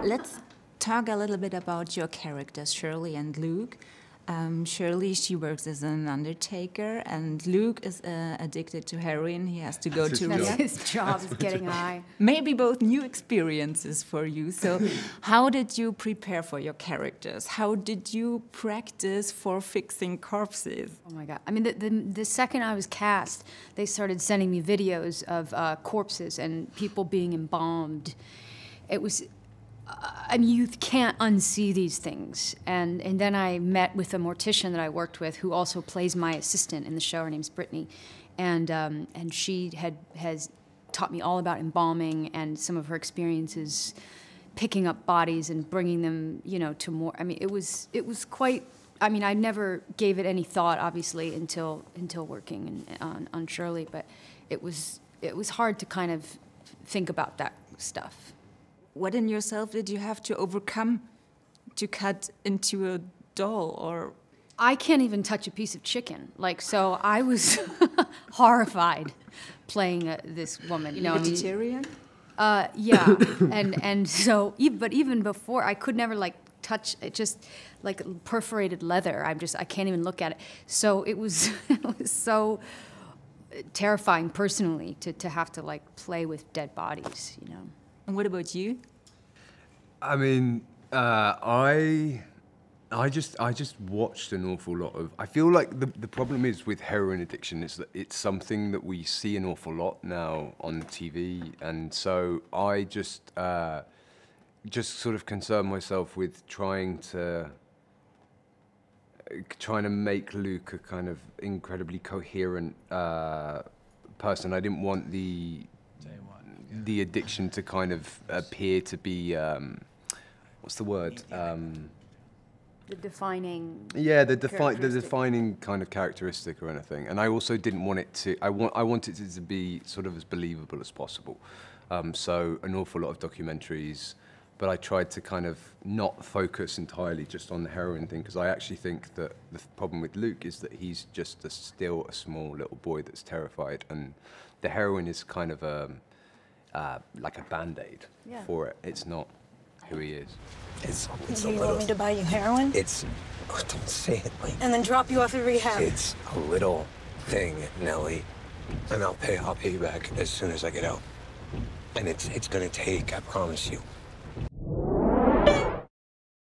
Let's talk a little bit about your characters, Shirley and Luke. Shirley, she works as an undertaker, and Luke is addicted to heroin. He has to go to That's his job, is getting high. Maybe both new experiences for you. So how did you prepare for your characters? How did you practice for fixing corpses? Oh my God. I mean, the second I was cast, they started sending me videos of corpses and people being embalmed. It was... I mean, you can't unsee these things. And then I met with a mortician that I worked with who also plays my assistant in the show. Her name's Brittany. And she has taught me all about embalming and some of her experiences picking up bodies and bringing them, you know, to more. I mean, it was quite, I mean, I never gave it any thought, obviously, until working on Shirley. But it was hard to kind of think about that stuff. What in yourself did you have to overcome to cut into a doll? Or I can't even touch a piece of chicken. Like, so I was horrified playing this woman. You know, vegetarian? Yeah, and so, but even before, I could never like touch it. Just like perforated leather. I can't even look at it. So it was so terrifying personally to have to like play with dead bodies. You know. And what about you? I mean, I just watched an awful lot of. I feel like the problem is with heroin addiction is that it's something that we see an awful lot now on TV, and so I just sort of concern myself with trying to make Luke a kind of incredibly coherent person. I didn't want the addiction to kind of appear to be, what's the word? The defining. Yeah, the defining kind of characteristic or anything. And I also didn't want it to. I wanted it to be sort of as believable as possible. So an awful lot of documentaries, but I tried to kind of not focus entirely just on the heroin thing, because I actually think that the problem with Luke is that he's just still a small little boy that's terrified, and the heroin is kind of like a Band-Aid for it. It's not who he is. It's Do you want me to buy you heroin? It's, oh, don't say it like. And then drop you off at rehab? It's a little thing, Nellie, and I'll pay you back as soon as I get out. And it's gonna take, I promise you.